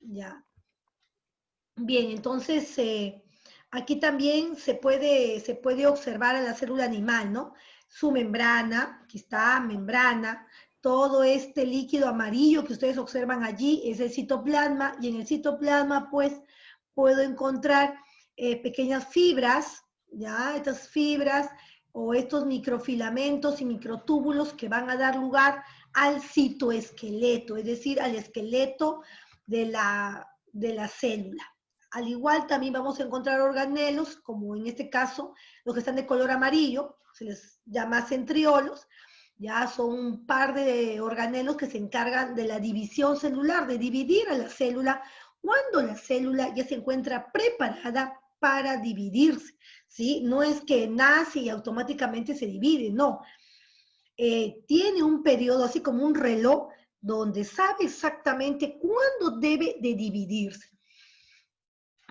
Ya. Bien, entonces aquí también se puede observar a la célula animal, ¿no? Su membrana, aquí está, membrana, todo este líquido amarillo que ustedes observan allí es el citoplasma, y en el citoplasma pues puedo encontrar pequeñas fibras, ¿ya? Estas fibras o estos microfilamentos y microtúbulos que van a dar lugar al citoesqueleto, es decir, al esqueleto de la célula. Al igual también vamos a encontrar organelos, como en este caso los que están de color amarillo, se les llama centriolos, ya son un par de organelos que se encargan de la división celular, de dividir a la célula cuando la célula ya se encuentra preparada para dividirse, ¿sí? No es que nace y automáticamente se divide, no. Tiene un periodo así como un reloj donde sabe exactamente cuándo debe de dividirse.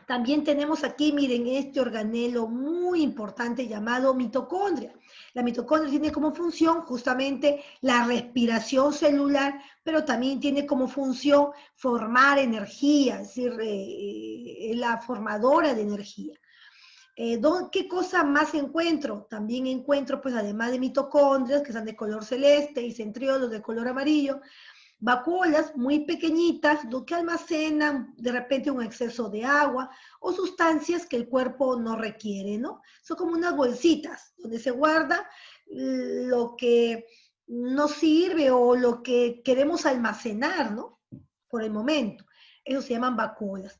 También tenemos aquí, miren, este organelo muy importante llamado mitocondria. La mitocondria tiene como función justamente la respiración celular, pero también tiene como función formar energía, es decir, la formadora de energía. ¿Qué cosa más encuentro? También encuentro, pues además de mitocondrias, que son de color celeste, y centriolos de color amarillo, vacuolas muy pequeñitas que almacenan de repente un exceso de agua o sustancias que el cuerpo no requiere, ¿no? Son como unas bolsitas donde se guarda lo que no sirve o lo que queremos almacenar, ¿no? Por el momento. Eso se llaman vacuolas.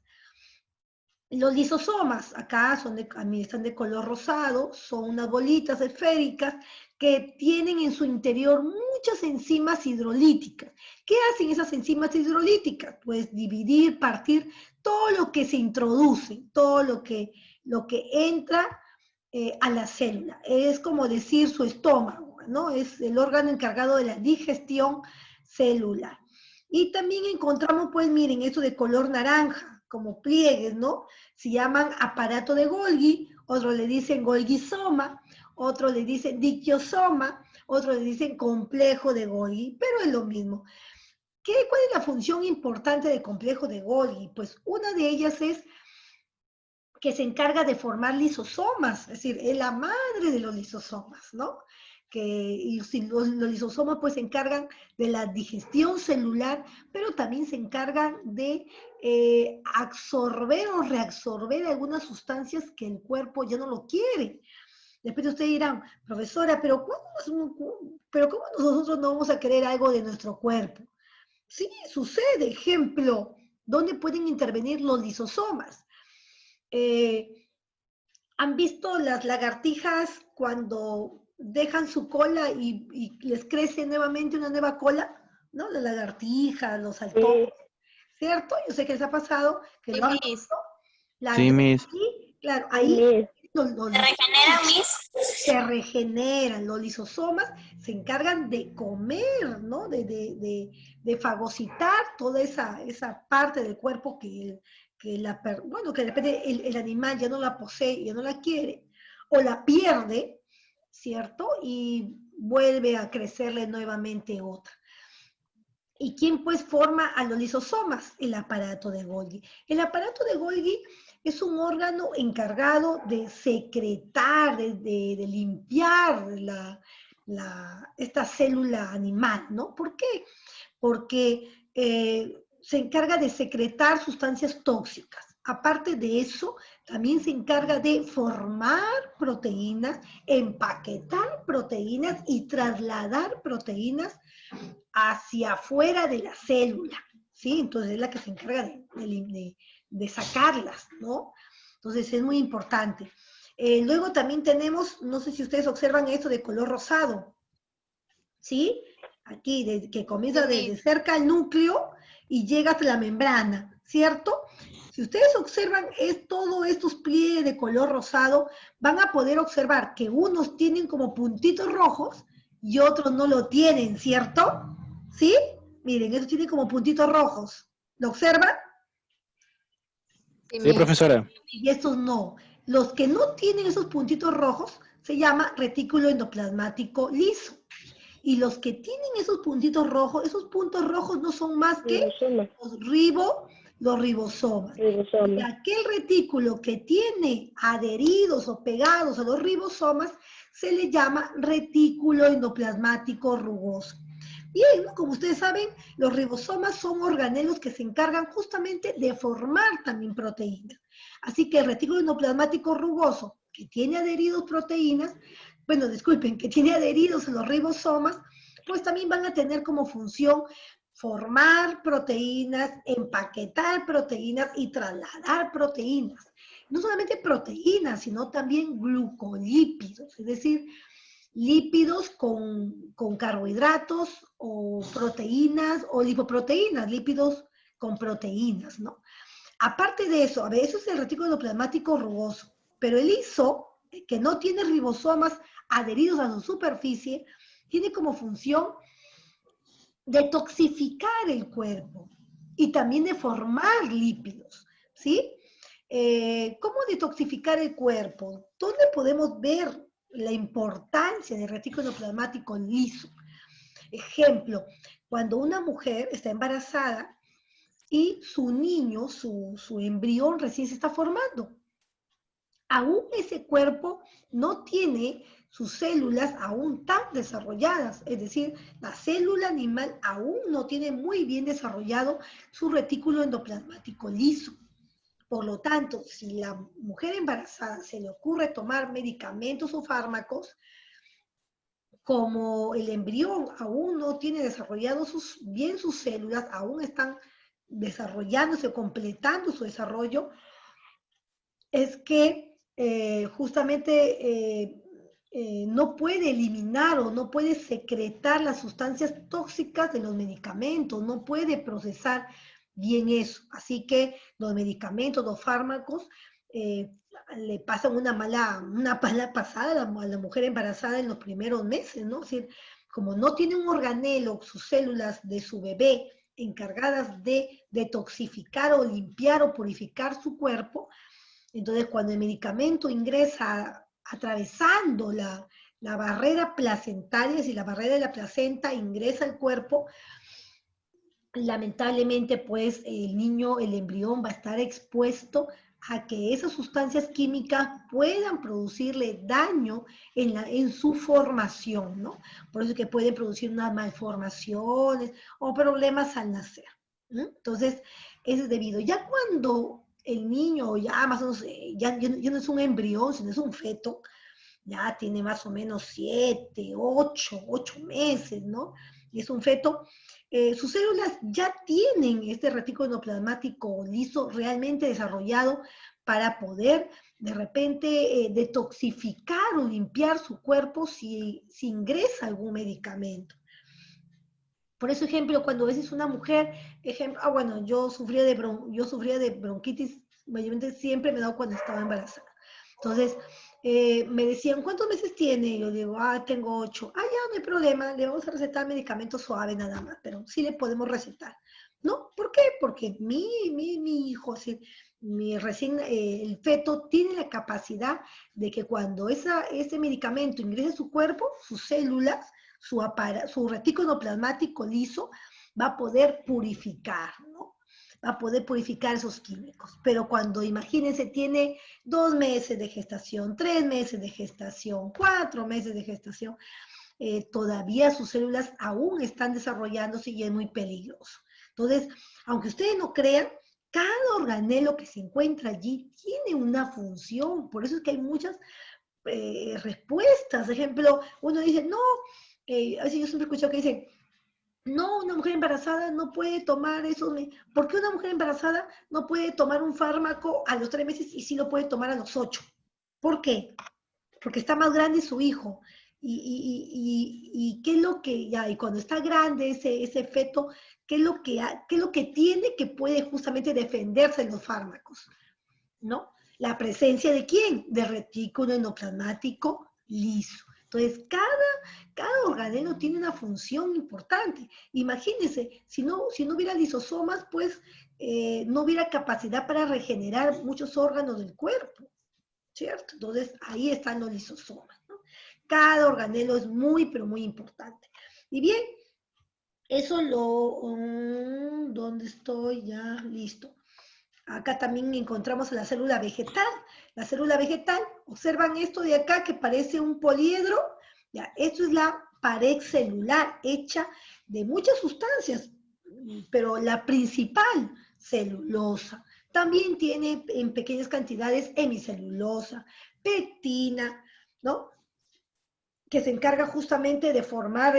Los lisosomas, acá están de color rosado, son unas bolitas esféricas que tienen en su interior muchas enzimas hidrolíticas. ¿Qué hacen esas enzimas hidrolíticas? Pues dividir, partir todo lo que se introduce, todo lo que entra a la célula. Es como decir su estómago, ¿no? Es el órgano encargado de la digestión celular. Y también encontramos, pues miren, esto de color naranja, como pliegues, ¿no? Se llaman aparato de Golgi, otros le dicen Golgisoma, otros le dicen dictiosoma, otros le dicen complejo de Golgi, pero es lo mismo. ¿Cuál es la función importante del complejo de Golgi? Pues una de ellas es que se encarga de formar lisosomas, es decir, es la madre de los lisosomas, ¿no? Y si los lisosomas pues se encargan de la digestión celular, pero también se encargan de absorber o reabsorber algunas sustancias que el cuerpo ya no lo quiere. Después ustedes dirán, profesora, pero ¿cómo nosotros no vamos a querer algo de nuestro cuerpo? Sí, sucede. Ejemplo, ¿dónde pueden intervenir los lisosomas? ¿Han visto las lagartijas cuando dejan su cola y les crece nuevamente una nueva cola? ¿No? Las lagartijas, los saltón, Sí, ¿cierto? Yo sé que les ha pasado, que Sí, lo han Miss. visto, las Sí, dejan Miss. ahí, claro, sí, ahí Miss. ¿Se regeneran, Miss? se regeneran, los lisosomas se encargan de comer, ¿no? De fagocitar toda esa parte del cuerpo bueno, que de repente el animal ya no la posee, ya no la quiere, o la pierde, ¿cierto? Y vuelve a crecerle nuevamente otra. ¿Y quién pues forma a los lisosomas? El aparato de Golgi. El aparato de Golgi es un órgano encargado de secretar, de limpiar esta célula animal, ¿no? ¿Por qué? Porque se encarga de secretar sustancias tóxicas. Aparte de eso, también se encarga de formar proteínas, empaquetar proteínas y trasladar proteínas hacia afuera de la célula, ¿sí? Entonces es la que se encarga de sacarlas, ¿no? Entonces es muy importante. Luego también tenemos, no sé si ustedes observan esto de color rosado, ¿sí? Aquí, que comienza desde cerca al núcleo y llega hasta la membrana, ¿cierto? Si ustedes observan todos estos pliegues de color rosado, van a poder observar que unos tienen como puntitos rojos y otros no lo tienen, ¿cierto? ¿Sí? Miren, estos tienen como puntitos rojos. ¿Lo observan? Sí, Sí, Miss. profesora. Y estos no. Los que no tienen esos puntitos rojos se llama retículo endoplasmático liso. Y los que tienen esos puntitos rojos, esos puntos rojos no son más que Ribosoma. los Los ribosomas. Y aquel retículo que tiene adheridos o pegados a los ribosomas se le llama retículo endoplasmático rugoso. Bien, ¿no? Como ustedes saben, los ribosomas son organelos que se encargan justamente de formar también proteínas. Así que el retículo endoplasmático rugoso, que tiene adheridos proteínas, bueno, disculpen, que tiene adheridos a los ribosomas, pues también van a tener como función formar proteínas, empaquetar proteínas y trasladar proteínas. No solamente proteínas, sino también glucolípidos, es decir, lípidos con carbohidratos o proteínas o lipoproteínas, lípidos con proteínas, ¿no? Aparte de eso, a ver, eso es el retículo endoplasmático rugoso, pero el liso, que no tiene ribosomas adheridos a su superficie, tiene como función detoxificar el cuerpo y también de formar lípidos, ¿sí? ¿Cómo detoxificar el cuerpo? ¿Dónde podemos ver la importancia del retículo endoplasmático liso? Ejemplo, cuando una mujer está embarazada y su niño, su embrión recién se está formando. Aún ese cuerpo no tiene sus células aún tan desarrolladas, es decir, la célula animal aún no tiene muy bien desarrollado su retículo endoplasmático liso. Por lo tanto, si la mujer embarazada se le ocurre tomar medicamentos o fármacos, como el embrión aún no tiene desarrollado bien sus células, aún están desarrollándose, completando su desarrollo, es que justamente no puede eliminar o no puede secretar las sustancias tóxicas de los medicamentos, no puede procesar bien eso. Así que los medicamentos, los fármacos, le pasan una mala pasada a la mujer embarazada en los primeros meses, ¿no? Es decir, como no tiene un organelo, sus células de su bebé encargadas de detoxificar o limpiar o purificar su cuerpo, entonces, cuando el medicamento ingresa atravesando la barrera placentaria, si la barrera de la placenta ingresa al cuerpo, lamentablemente, pues el niño, el embrión va a estar expuesto a que esas sustancias químicas puedan producirle daño en su formación, ¿no? Por eso es que pueden producir unas malformaciones o problemas al nacer, ¿no? Entonces, eso es debido. Ya cuando el niño ya más o menos, ya no es un embrión, sino es un feto, ya tiene más o menos 7, 8 meses, ¿no? Y es un feto, sus células ya tienen este retículo endoplasmático liso realmente desarrollado para poder de repente detoxificar o limpiar su cuerpo si ingresa algún medicamento. Por eso, ejemplo, cuando a veces una mujer, bueno, yo sufría de bronquitis, mayormente siempre me he dado cuando estaba embarazada. Entonces, me decían, ¿cuántos meses tiene? Yo digo, tengo 8. Ya, no hay problema, le vamos a recetar medicamento suave nada más, pero sí le podemos recetar. ¿No? ¿Por qué? Porque mi hijo, el feto tiene la capacidad de que cuando ese medicamento ingrese a su cuerpo, sus células, su retículo endoplasmático liso, va a poder purificar, ¿no? Va a poder purificar esos químicos. Pero cuando, imagínense, tiene 2 meses de gestación, 3 meses de gestación, 4 meses de gestación, todavía sus células aún están desarrollándose y es muy peligroso. Entonces, aunque ustedes no crean, cada organelo que se encuentra allí tiene una función. Por eso es que hay muchas respuestas. Por ejemplo, uno dice, no, a veces yo siempre escucho que dicen, no, una mujer embarazada no puede tomar eso. ¿Por qué una mujer embarazada no puede tomar un fármaco a los 3 meses y sí lo puede tomar a los 8? ¿Por qué? Porque está más grande su hijo. Y qué es lo que, ya, y cuando está grande ese feto, qué es lo que tiene que puede justamente defenderse de los fármacos, ¿no? La presencia de quién? De retículo endoplasmático liso. Entonces, cada organelo tiene una función importante. Imagínense, si no hubiera lisosomas, pues no hubiera capacidad para regenerar muchos órganos del cuerpo, ¿cierto? Entonces, ahí están los lisosomas, ¿no? Cada organelo es muy, pero muy importante. Y bien, eso ¿dónde estoy? Ya, listo. Acá también encontramos la célula vegetal. La célula vegetal, observan esto de acá que parece un poliedro. Ya, esto es la pared celular hecha de muchas sustancias, pero la principal, celulosa. También tiene en pequeñas cantidades hemicelulosa, pectina, ¿no? Que se encarga justamente de formar,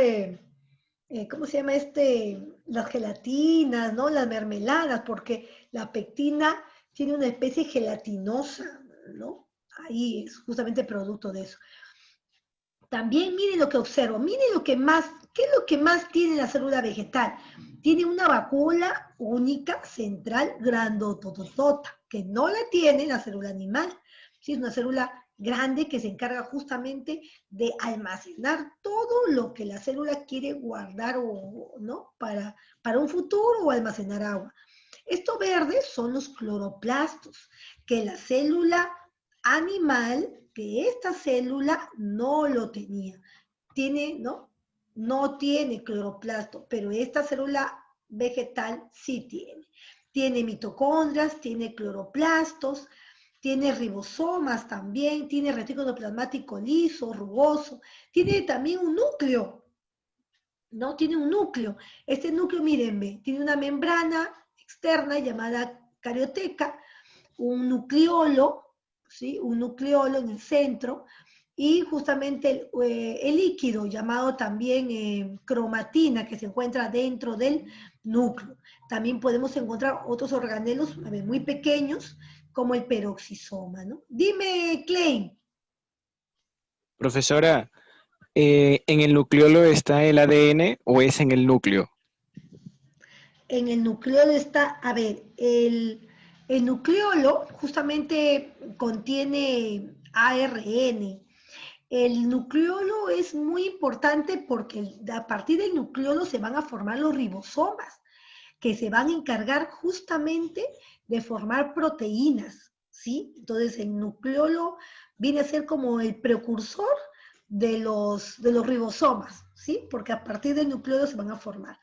¿cómo se llama las gelatinas, ¿no? Las mermeladas, porque la pectina tiene una especie gelatinosa, ¿no? Ahí es justamente producto de eso. También miren lo que observo, miren lo que más, ¿qué es lo que más tiene la célula vegetal? Tiene una vacuola única central grandototota, que no la tiene la célula animal. Sí, es una célula grande que se encarga justamente de almacenar todo lo que la célula quiere guardar o, ¿no? Para un futuro o almacenar agua. Esto verde son los cloroplastos, que la célula animal, que esta célula no lo tenía. Tiene, ¿no? No tiene cloroplasto, pero esta célula vegetal sí tiene. Tiene mitocondrias, tiene cloroplastos, tiene ribosomas también, tiene retículo plasmático liso, rugoso, tiene también un núcleo, ¿no? Tiene un núcleo. Este núcleo, mírenme, tiene una membrana externa llamada carioteca, un nucleolo, ¿sí? Un nucleolo en el centro, y justamente el líquido llamado también cromatina que se encuentra dentro del núcleo. También podemos encontrar otros organelos muy pequeños como el peroxisoma, ¿no? Dime, Klein. Profesora, ¿en el nucleolo está el ADN o es en el núcleo? En el nucleolo está, a ver, el nucleolo justamente contiene ARN. El nucleolo es muy importante porque a partir del nucleolo se van a formar los ribosomas, que se van a encargar justamente de formar proteínas, ¿sí? Entonces el nucleolo viene a ser como el precursor de los ribosomas, ¿sí? Porque a partir del nucleolo se van a formar.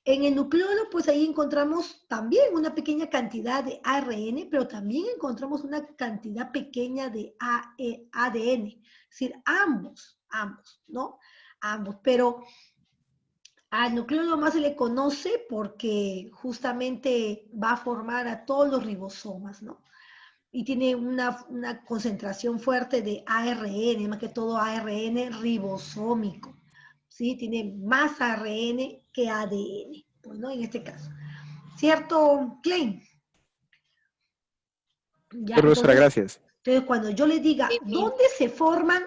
En el nucleolo, pues ahí encontramos también una pequeña cantidad de ARN, pero también encontramos una cantidad pequeña de ADN. Es decir, ambos, ¿no? Ambos, pero al nucleolo más se le conoce porque justamente va a formar a todos los ribosomas, ¿no? Y tiene una concentración fuerte de ARN, más que todo ARN ribosómico, ¿sí? Tiene más ARN que ADN, pues, ¿no? En este caso. ¿Cierto, Klein? Ya, Profesora, entonces, gracias. cuando yo le diga, Sí, sí. ¿dónde se forman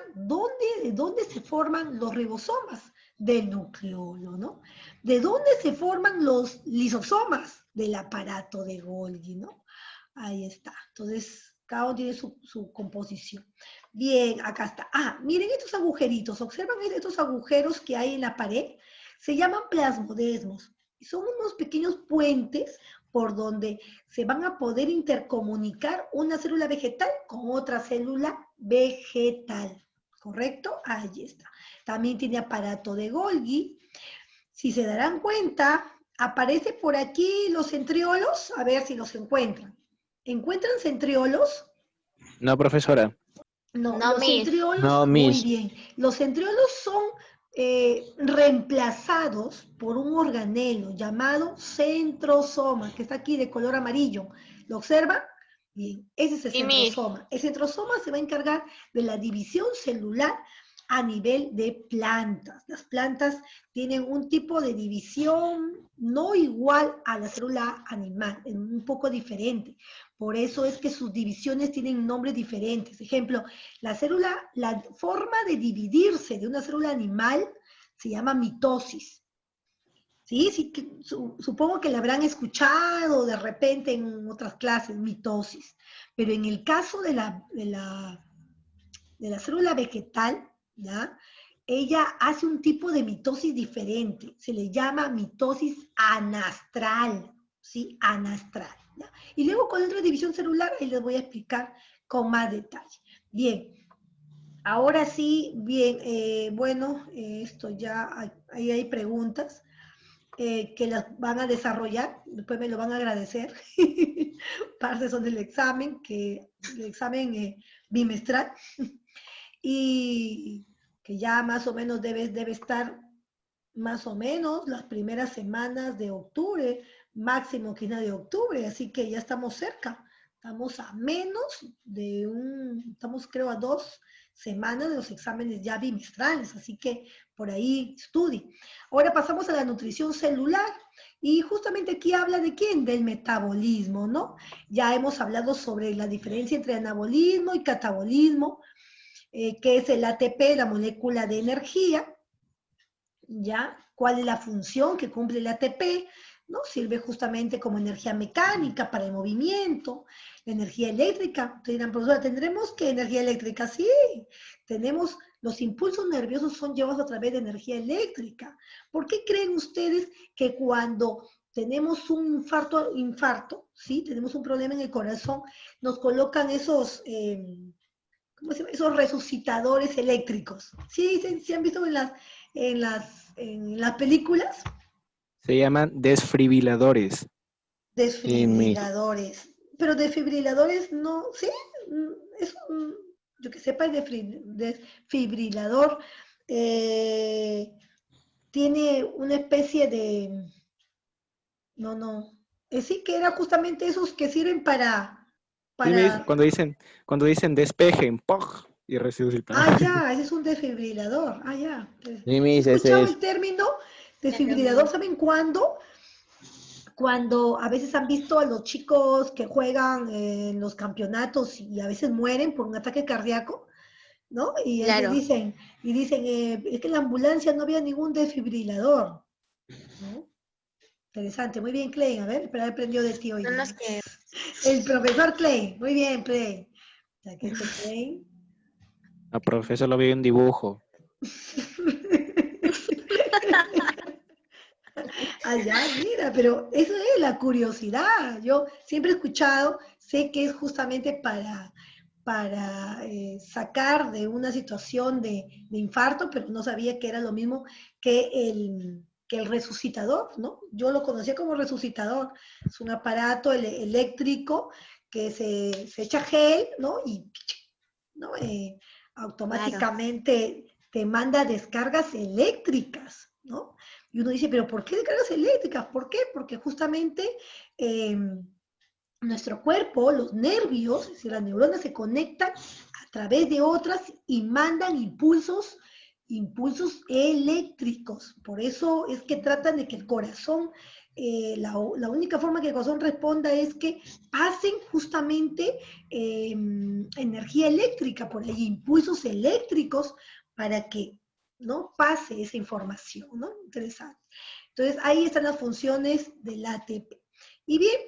los ribosomas? Del nucleolo, ¿no? ¿De dónde se forman los lisosomas? Del aparato de Golgi, ¿no? Ahí está. Entonces, cada uno tiene su composición. Bien, acá está. Ah, miren estos agujeritos. ¿Observan estos agujeros que hay en la pared? Se llaman plasmodesmos. Y son unos pequeños puentes por donde se van a poder intercomunicar una célula vegetal con otra célula vegetal. ¿Correcto? Ahí está. También tiene aparato de Golgi. Si se darán cuenta, aparece por aquí los centriolos. A ver si los encuentran. ¿Encuentran centriolos? No, profesora. No, No, los Miss. centriolos, No, muy Miss. bien. Los centriolos son reemplazados por un organelo llamado centrosoma, que está aquí de color amarillo. ¿Lo observan? Bien, ese es el Sí, Miss. centrosoma. El centrosoma se va a encargar de la división celular a nivel de plantas. Las plantas tienen un tipo de división no igual a la célula animal, un poco diferente. Por eso es que sus divisiones tienen nombres diferentes. Ejemplo, la forma de dividirse de una célula animal se llama mitosis. ¿Sí? Sí, supongo que la habrán escuchado de repente en otras clases, mitosis. Pero en el caso de la célula vegetal, ¿ya? Ella hace un tipo de mitosis diferente. Se le llama mitosis anastral, ¿sí? Anastral. ¿Ya? Y luego con otra división celular, ahí les voy a explicar con más detalle. Bien, ahora sí, bien, bueno, esto ya, ahí hay preguntas. que las van a desarrollar, después me lo van a agradecer. Parte son del examen, el examen bimestral, y que ya más o menos debe estar más o menos las primeras semanas de octubre, máximo quince de octubre, así que ya estamos cerca. Estamos a menos de estamos creo a 2 semanas de los exámenes ya bimestrales, así que por ahí estudie. Ahora pasamos a la nutrición celular y justamente aquí habla de quién, del metabolismo, ¿no? Ya hemos hablado sobre la diferencia entre anabolismo y catabolismo, que es el ATP, la molécula de energía, ¿ya? ¿Cuál es la función que cumple el ATP? ¿No? Sirve justamente como energía mecánica para el movimiento, la energía eléctrica. Ustedes dirán, profesora, ¿tendremos qué energía eléctrica? Sí, tenemos, los impulsos nerviosos son llevados a través de energía eléctrica. ¿Por qué creen ustedes que cuando tenemos un infarto, ¿sí? Tenemos un problema en el corazón, nos colocan esos, ¿cómo se llama? Esos resucitadores eléctricos? ¿Sí, sí han visto en las películas? Se llaman desfibriladores. Desfibriladores. Pero desfibriladores no, ¿sí? Es yo que sepa, el desfibrilador tiene una especie de, no, sí que era justamente esos que sirven Sí, para, cuando dicen despejen, ¡poj! Y resucitan. ya, ese es un desfibrilador, ya. Sí, ¿Has mis, ese escuchado es. el término desfibrilador? ¿Saben cuándo? Cuando a veces han visto a los chicos que juegan en los campeonatos y a veces mueren por un ataque cardíaco, ¿no? Y a veces Claro. dicen, es que en la ambulancia no había ningún desfibrilador, ¿no? Interesante, muy bien, Clay. A ver, espera, aprendió de ti hoy Son día. los que... El profesor Clay, muy bien, Clay. Aquí está Clay. La profesora lo vio en dibujo. Allá, mira, pero eso es la curiosidad. Yo siempre he escuchado, sé que es justamente para sacar de una situación de infarto, pero no sabía que era lo mismo que el resucitador, ¿no? Yo lo conocía como resucitador. Es un aparato eléctrico que se echa gel, ¿no? Y ¿no? Automáticamente te manda descargas eléctricas, ¿no? Y uno dice, pero ¿por qué descargas eléctricas? ¿Por qué? Porque justamente nuestro cuerpo, los nervios, es decir, las neuronas se conectan a través de otras y mandan impulsos eléctricos. Por eso es que tratan de que el corazón, la única forma que el corazón responda es que pasen justamente energía eléctrica por ahí, impulsos eléctricos para que no pase esa información, ¿no? Interesante. Entonces, ahí están las funciones del ATP. Y bien,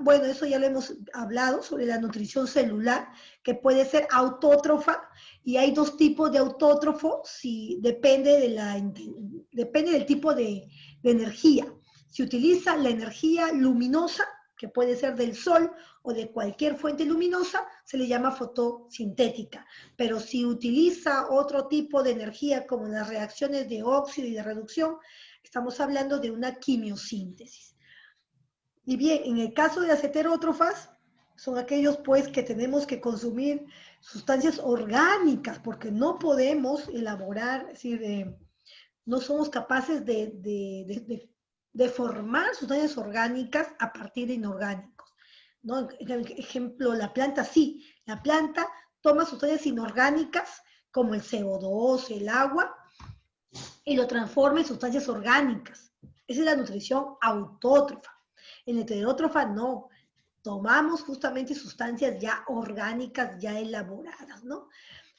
bueno, eso ya lo hemos hablado sobre la nutrición celular, que puede ser autótrofa, y hay dos tipos de autótrofo, depende del tipo de energía. Si utiliza la energía luminosa, que puede ser del sol o de cualquier fuente luminosa, se le llama fotosintética. Pero si utiliza otro tipo de energía, como las reacciones de óxido y de reducción, estamos hablando de una quimiosíntesis. Y bien, en el caso de las heterótrofas, son aquellos pues que tenemos que consumir sustancias orgánicas, porque no podemos elaborar, es decir, no somos capaces de formar sustancias orgánicas a partir de inorgánicos, ¿no? Ejemplo, la planta sí, la planta toma sustancias inorgánicas como el CO2, el agua, y lo transforma en sustancias orgánicas. Esa es la nutrición autótrofa. En la heterótrofa no, tomamos justamente sustancias ya orgánicas, ya elaboradas, ¿no?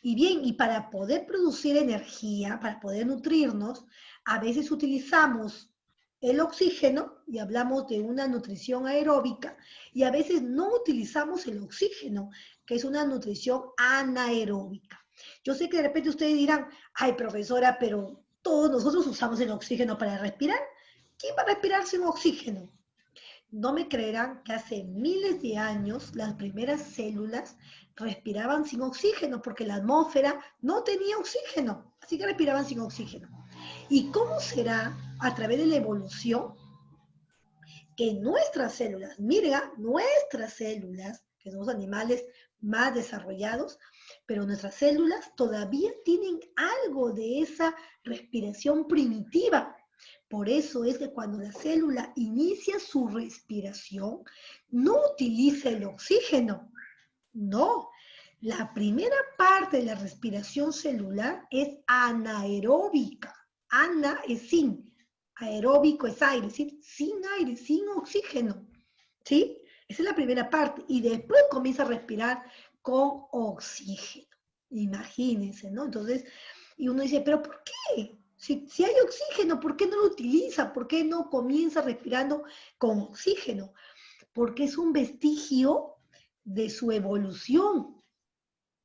Y bien, y para poder producir energía, para poder nutrirnos, a veces utilizamos el oxígeno, y hablamos de una nutrición aeróbica, y a veces no utilizamos el oxígeno, que es una nutrición anaeróbica. Yo sé que de repente ustedes dirán, ay profesora, pero todos nosotros usamos el oxígeno para respirar. ¿Quién va a respirar sin oxígeno? No me creerán que hace miles de años las primeras células respiraban sin oxígeno porque la atmósfera no tenía oxígeno, así que respiraban sin oxígeno. ¿Y cómo será a través de la evolución que nuestras células, mira, nuestras células, que somos animales más desarrollados, pero nuestras células todavía tienen algo de esa respiración primitiva? Por eso es que cuando la célula inicia su respiración, no utiliza el oxígeno, no. La primera parte de la respiración celular es anaeróbica. Ana es sin, aeróbico es aire, es decir, sin aire, sin oxígeno. ¿Sí? Esa es la primera parte. Y después comienza a respirar con oxígeno. Imagínense, ¿no? Entonces, y uno dice, ¿pero por qué? Si hay oxígeno, ¿por qué no lo utiliza? ¿Por qué no comienza respirando con oxígeno? Porque es un vestigio de su evolución.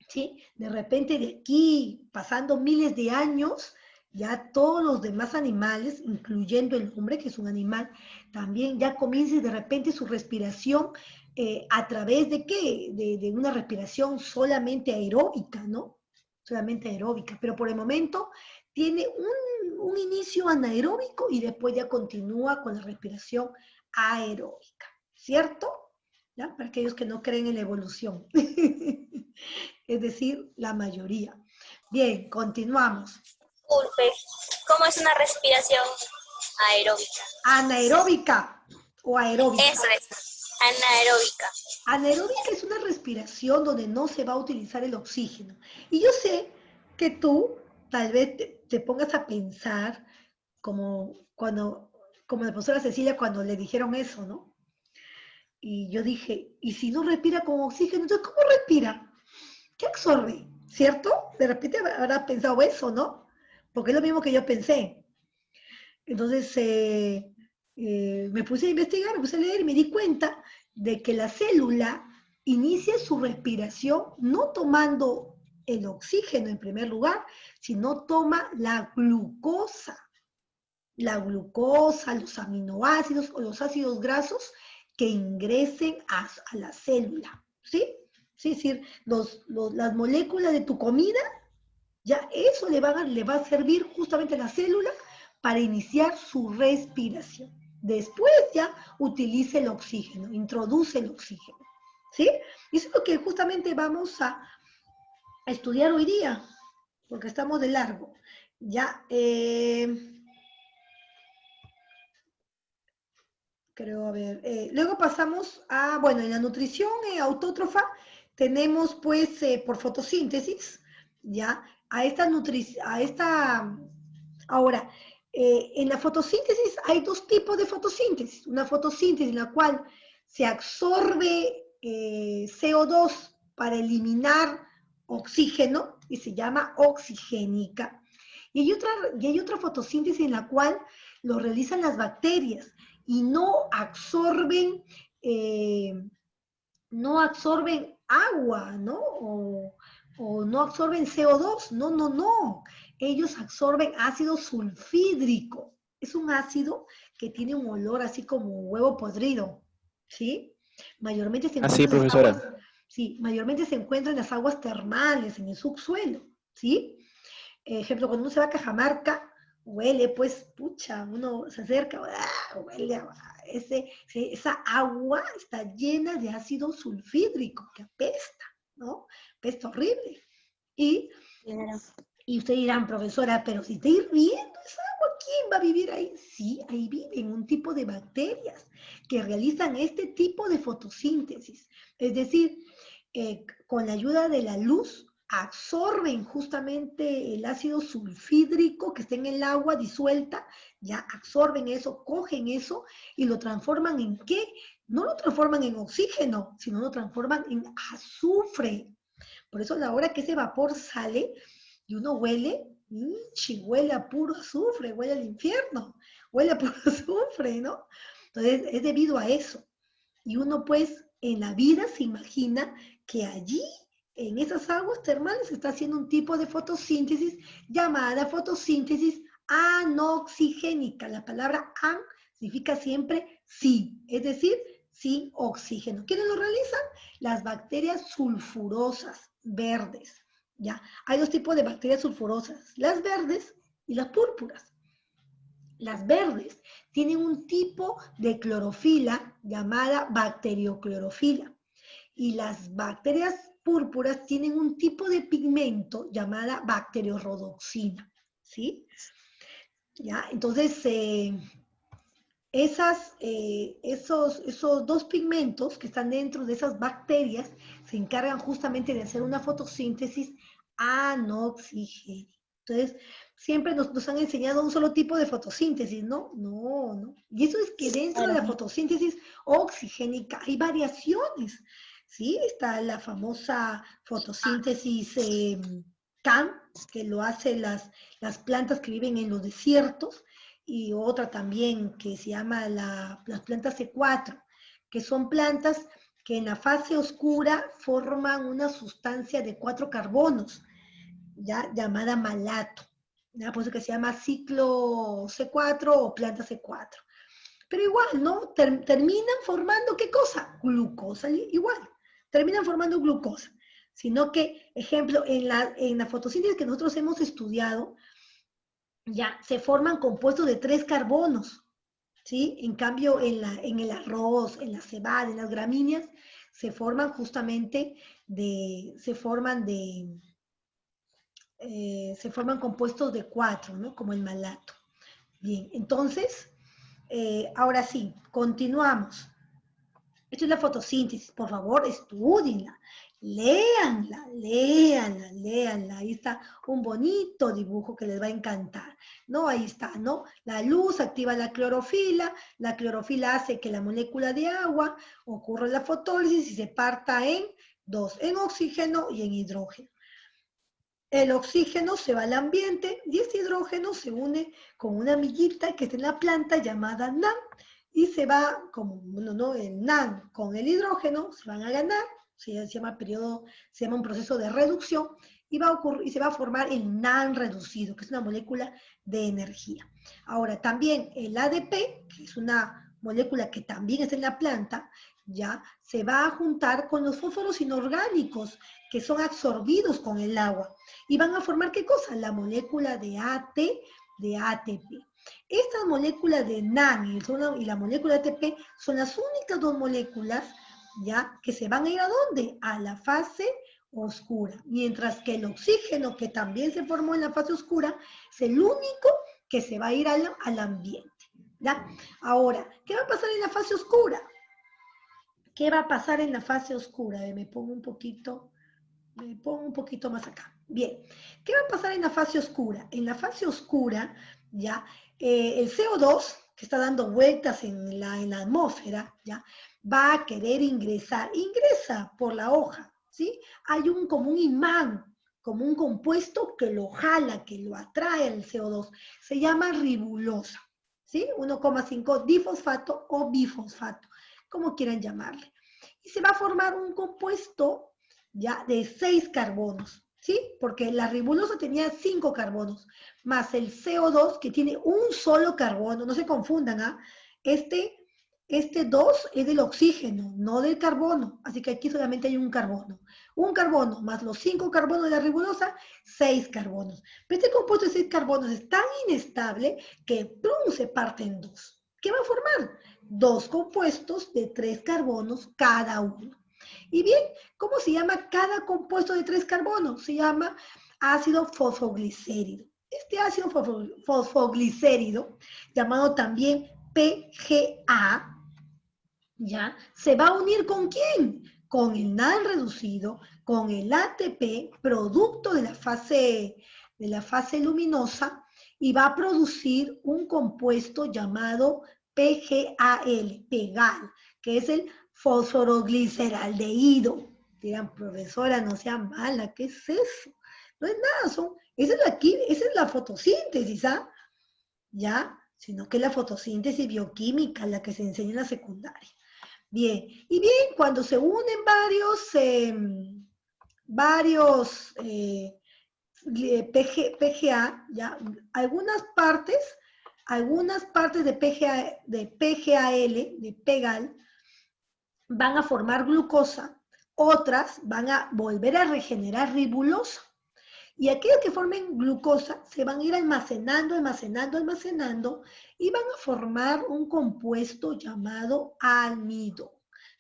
¿Sí? De repente de aquí, pasando miles de años, ya todos los demás animales, incluyendo el hombre, que es un animal, también ya comienza de repente su respiración a través de qué? De una respiración solamente aeróbica, ¿no? Solamente aeróbica, pero por el momento tiene un inicio anaeróbico y después ya continúa con la respiración aeróbica, ¿cierto? ¿Ya? Para aquellos que no creen en la evolución. Es decir, la mayoría. Bien, continuamos. Disculpe, ¿cómo es una respiración aeróbica? Anaeróbica o aeróbica. Eso es, anaeróbica. Anaeróbica es una respiración donde no se va a utilizar el oxígeno. Y yo sé que tú tal vez te pongas a pensar como la profesora Cecilia cuando le dijeron eso, ¿no? Y yo dije, ¿y si no respira con oxígeno? Entonces, ¿cómo respira? ¿Qué absorbe? ¿Cierto? De repente habrás pensado eso, ¿no? Porque es lo mismo que yo pensé. Entonces me puse a investigar, me puse a leer y me di cuenta de que la célula inicia su respiración no tomando el oxígeno en primer lugar, sino toma la glucosa. La glucosa, los aminoácidos o los ácidos grasos que ingresen a la célula. ¿Sí? Sí, es decir, las moléculas de tu comida, ya eso le va a servir justamente a la célula para iniciar su respiración. Después ya utiliza el oxígeno, introduce el oxígeno. ¿Sí? Y eso es lo que justamente vamos a estudiar hoy día, porque estamos de largo. Ya, creo, a ver, luego pasamos a, bueno, en la nutrición autótrofa tenemos pues por fotosíntesis, ¿ya? Ahora, en la fotosíntesis hay dos tipos de fotosíntesis. Una fotosíntesis en la cual se absorbe CO2 para eliminar oxígeno y se llama oxigénica. Y hay otra fotosíntesis en la cual lo realizan las bacterias y no absorben agua, ¿no? O no absorben CO2, no. Ellos absorben ácido sulfídrico. Es un ácido que tiene un olor así como huevo podrido, ¿sí? Mayormente se Así, encuentra en las profesora. aguas, sí, mayormente se encuentra en las aguas termales, en el subsuelo, ¿sí? Ejemplo, cuando uno se va a Cajamarca, huele, pues, pucha, uno se acerca, huele esa agua está llena de ácido sulfídrico, que apesta, ¿no? Apesta horrible. Y ustedes dirán, profesora, pero si está hirviendo esa agua, ¿quién va a vivir ahí? Sí, ahí viven un tipo de bacterias que realizan este tipo de fotosíntesis. Es decir, con la ayuda de la luz, absorben justamente el ácido sulfídrico que está en el agua disuelta, ya absorben eso, cogen eso y lo transforman en ¿qué? No lo transforman en oxígeno, sino lo transforman en azufre. Por eso a la hora que ese vapor sale y uno huele, huele a puro azufre, huele al infierno, huele a puro azufre, ¿no? Entonces es debido a eso. Y uno pues en la vida se imagina que allí, en esas aguas termales, se está haciendo un tipo de fotosíntesis llamada fotosíntesis anoxigénica. La palabra an significa siempre sí, es decir, sin oxígeno. ¿Quiénes lo realizan? Las bacterias sulfurosas, verdes. ¿Ya? Hay dos tipos de bacterias sulfurosas, las verdes y las púrpuras. Las verdes tienen un tipo de clorofila llamada bacterioclorofila. Y las bacterias púrpuras tienen un tipo de pigmento llamada bacteriorrodoxina, ¿sí? ¿Ya? Entonces, esos dos pigmentos que están dentro de esas bacterias se encargan justamente de hacer una fotosíntesis anoxigénica. Entonces, siempre nos han enseñado un solo tipo de fotosíntesis, ¿no? No, no. Y eso es que dentro de la fotosíntesis oxigénica hay variaciones, ¿sí? Está la famosa fotosíntesis CAN, que lo hacen las plantas que viven en los desiertos, y otra también que se llama las plantas C4, que son plantas que en la fase oscura forman una sustancia de 4 carbonos, ¿ya? Llamada malato, ¿ya? Por eso que se llama ciclo C4 o planta C4. Pero igual, ¿no? Terminan formando, ¿qué cosa? Glucosa, igual, terminan formando glucosa. Sino que, ejemplo, en la fotosíntesis que nosotros hemos estudiado, ya se forman compuestos de 3 carbonos, ¿sí? En cambio, en el arroz, en la cebada, en las gramíneas, se forman justamente se forman compuestos de 4, ¿no? Como el malato. Bien, entonces, ahora sí, continuamos. Esto es la fotosíntesis, por favor, estudienla, léanla, léanla, léanla. Ahí está un bonito dibujo que les va a encantar, ¿no? Ahí está, ¿no? La luz activa la clorofila hace que la molécula de agua ocurra la fotólisis y se parta en dos, en oxígeno y en hidrógeno. El oxígeno se va al ambiente y este hidrógeno se une con una amiguita que está en la planta llamada NAM, y se va, como bueno, ¿no? El NAN con el hidrógeno se van a ganar, se llama un proceso de reducción, y se va a formar el NAN reducido, que es una molécula de energía. Ahora, también el ADP, que es una molécula que también está en la planta, ya se va a juntar con los fósforos inorgánicos que son absorbidos con el agua, y van a formar, ¿qué cosa? La molécula de ATP. Estas moléculas de NAN y la molécula de ATP son las únicas dos moléculas, ¿ya? Que se van a ir ¿a dónde? A la fase oscura. Mientras que el oxígeno, que también se formó en la fase oscura, es el único que se va a ir al ambiente, ¿ya? Ahora, ¿qué va a pasar en la fase oscura? ¿Qué va a pasar en la fase oscura? Me pongo un poquito más acá. Bien, ¿qué va a pasar en la fase oscura? En la fase oscura, ya, el CO2, que está dando vueltas en la atmósfera, ya, va a querer ingresa por la hoja, ¿sí? Hay como un imán, como un compuesto que lo jala, que lo atrae al CO2. Se llama ribulosa, ¿sí? 1,5 difosfato o bifosfato, como quieran llamarle. Y se va a formar un compuesto ya de 6 carbonos, ¿sí? Porque la ribulosa tenía 5 carbonos, más el CO2 que tiene un solo carbono, no se confundan, ¿ah? Este 2 es del oxígeno, no del carbono, así que aquí solamente hay un carbono. Un carbono más los 5 carbonos de la ribulosa, 6 carbonos. Pero este compuesto de 6 carbonos es tan inestable que ¡plum!, se parte en 2. ¿Qué va a formar? 2 compuestos de 3 carbonos cada uno. Y bien, ¿cómo se llama cada compuesto de 3 carbonos? Se llama ácido fosfoglicérido. Este ácido fosfoglicérido, llamado también PGA, ¿ya? Se va a unir ¿con quién? Con el NAN reducido, con el ATP, producto de la fase luminosa, y va a producir un compuesto llamado PGAL, PEGAL, que es el fosforogliceraldehído. Dirán, profesora, no sea mala, ¿qué es eso? No es nada, esa es la fotosíntesis, ¿ah? ¿Ya? Sino que es la fotosíntesis bioquímica, la que se enseña en la secundaria. Bien, y bien, cuando se unen PGA, ¿ya? Algunas partes de PGAL, de PEGAL, van a formar glucosa, otras van a volver a regenerar ribulosa. Y aquellos que formen glucosa se van a ir almacenando, almacenando, almacenando y van a formar un compuesto llamado almidón,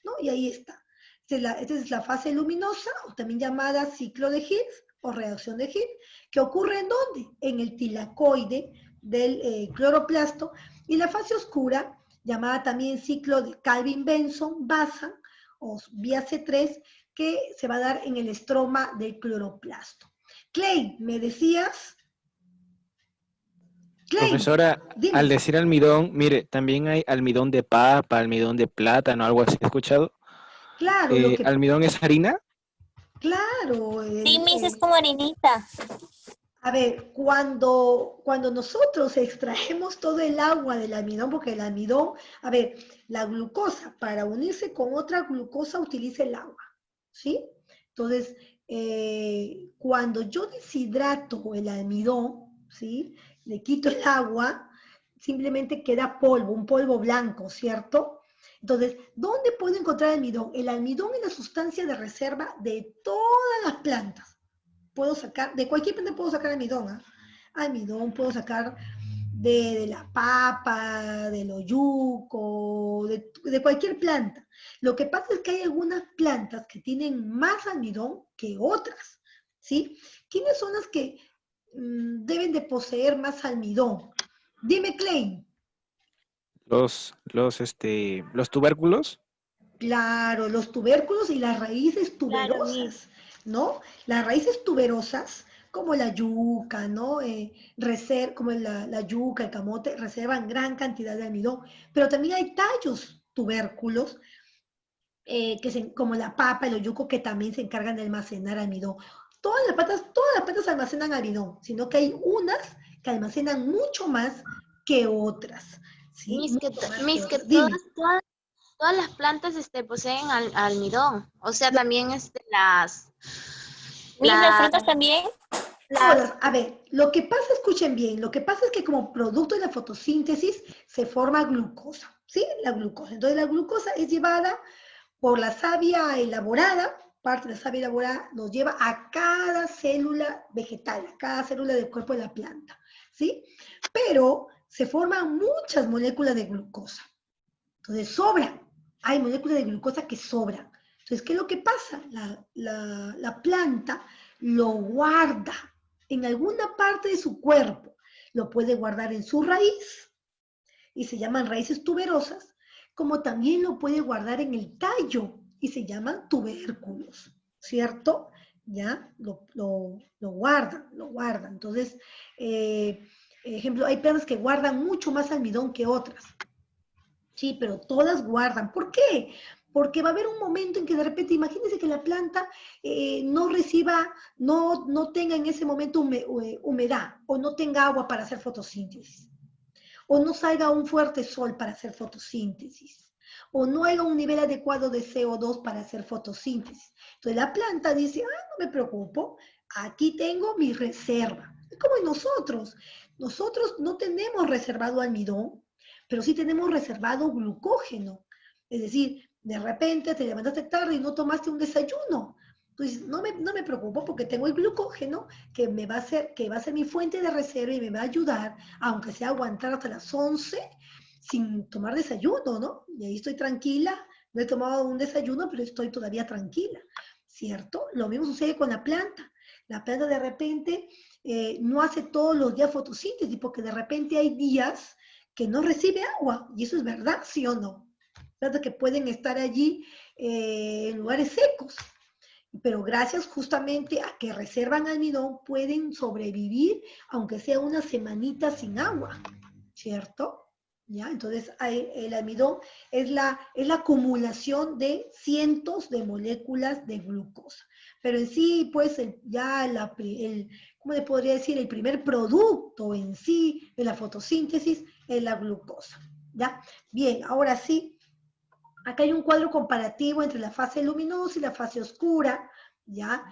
¿no? Y ahí está. Esta es la fase luminosa, o también llamada ciclo de Higgs o reacción de Higgs, que ocurre ¿en dónde? En el tilacoide del cloroplasto. Y la fase oscura, llamada también ciclo de Calvin-Benson-Basan, o vía C3, que se va a dar en el estroma del cloroplasto. Clay, ¿me decías? Clay, Profesora, al dime. decir almidón, mire, también hay almidón de papa, almidón de plátano, algo así, ¿he escuchado? Claro, ¿Almidón es harina? claro, Sí, Miss, es como harinita. a ver, cuando nosotros extraemos todo el agua del almidón, porque el almidón, a ver, la glucosa para unirse con otra glucosa utiliza el agua, ¿sí? Entonces, cuando yo deshidrato el almidón, ¿sí? Le quito el agua, simplemente queda polvo, un polvo blanco, ¿cierto? Entonces, ¿dónde puedo encontrar almidón? El almidón es la sustancia de reserva de todas las plantas. Puedo sacar, de cualquier planta puedo sacar almidón, ¿eh? Almidón puedo sacar de la papa, del oyuco, de cualquier planta. Lo que pasa es que hay algunas plantas que tienen más almidón que otras, ¿sí? ¿Quiénes son las que deben de poseer más almidón? Dime, Klein. Los tubérculos. Claro, los tubérculos y las raíces Claro, Miss. tuberosas, ¿no? Las raíces tuberosas, como la yuca, ¿no? Como la yuca, el camote, reservan gran cantidad de almidón, pero también hay tallos tubérculos, como la papa, el oyuco, que también se encargan de almacenar almidón. Todas las plantas almacenan almidón, sino que hay unas que almacenan mucho más que otras, ¿sí? Mis que, Mucho más que mis que otras. Dime. todas las plantas poseen almidón. O sea, también Miss, las las, frutas también. las, A ver, lo que pasa, escuchen bien, lo que pasa es que como producto de la fotosíntesis se forma glucosa, ¿sí? La glucosa. Entonces la glucosa es llevada por la savia elaborada, parte de la savia elaborada nos lleva a cada célula vegetal, a cada célula del cuerpo de la planta, ¿sí? Pero se forman muchas moléculas de glucosa. Entonces sobran, hay moléculas de glucosa que sobran. Entonces, ¿qué es lo que pasa? La planta lo guarda en alguna parte de su cuerpo. Lo puede guardar en su raíz, y se llaman raíces tuberosas, como también lo puede guardar en el tallo, y se llaman tubérculos, ¿cierto? Ya lo guardan, lo guardan. Entonces, ejemplo, hay plantas que guardan mucho más almidón que otras. Sí, pero todas guardan. ¿Por qué? Porque va a haber un momento en que de repente, imagínense que la planta no reciba, no tenga en ese momento humedad o no tenga agua para hacer fotosíntesis, o no salga un fuerte sol para hacer fotosíntesis, o no haya un nivel adecuado de CO2 para hacer fotosíntesis. Entonces la planta dice, no me preocupo, aquí tengo mi reserva. Es como en nosotros no tenemos reservado almidón, pero sí tenemos reservado glucógeno. Es decir, de repente te levantaste tarde y no tomaste un desayuno. Entonces, no me preocupo porque tengo el glucógeno que va a ser mi fuente de reserva y me va a ayudar, aunque sea aguantar hasta las 11 sin tomar desayuno, ¿no? Y ahí estoy tranquila, no he tomado un desayuno, pero estoy todavía tranquila, ¿cierto? Lo mismo sucede con la planta. La planta de repente no hace todos los días fotosíntesis porque de repente hay días que no recibe agua, y eso es verdad, ¿sí o no? Plantas que pueden estar allí en lugares secos, pero gracias justamente a que reservan almidón pueden sobrevivir aunque sea una semanita sin agua, ¿cierto? ¿Ya? Entonces el almidón es la acumulación de cientos de moléculas de glucosa. Pero en sí, pues ¿cómo le podría decir? El primer producto en sí de la fotosíntesis es la glucosa. ¿Ya? Bien, ahora sí, acá hay un cuadro comparativo entre la fase luminosa y la fase oscura, ¿ya?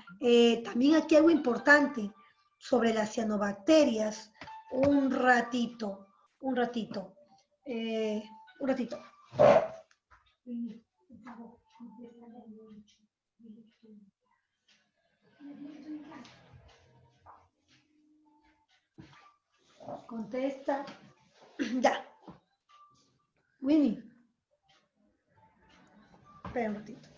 También aquí algo importante sobre las cianobacterias. Un ratito, un ratito, un ratito. Contesta. Ya. Winnie. Espera un ratito.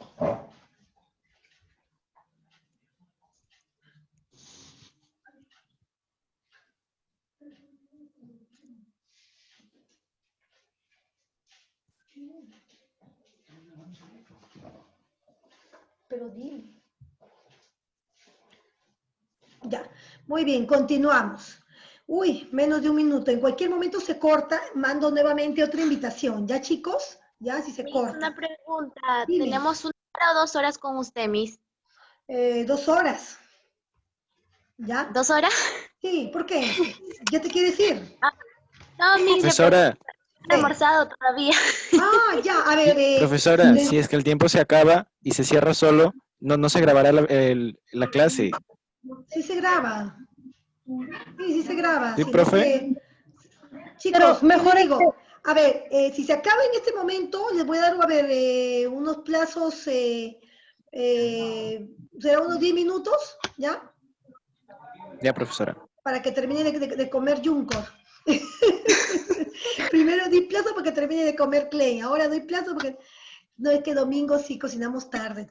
Pero dime. Ya, muy bien, continuamos. Uy, menos de un minuto. En cualquier momento se corta, mando nuevamente otra invitación. ¿Ya, chicos? Ya, si se Miss, corta. una pregunta. Dime. ¿Tenemos 1 hora o 2 horas con usted, Miss? 2 horas. ¿Ya? 2 horas? Sí, ¿por qué? ¿Ya te quieres ir? No, Miss, de pronto Profesora, no he almorzado todavía. Ah, ya, a ver. profesora, si es que el tiempo se acaba y se cierra solo, no se grabará la clase. Sí se graba. Sí, sí se graba. ¿Sí, Sino profe? que, chicos, mejor digo, a ver, si se acaba en este momento, les voy a dar, a ver, unos plazos, será unos 10 minutos, ¿ya? Ya, profesora. Para que termine de comer yuncos. Primero di plazo para que termine de comer Klein, ahora doy plazo porque no es que domingo sí cocinamos tarde.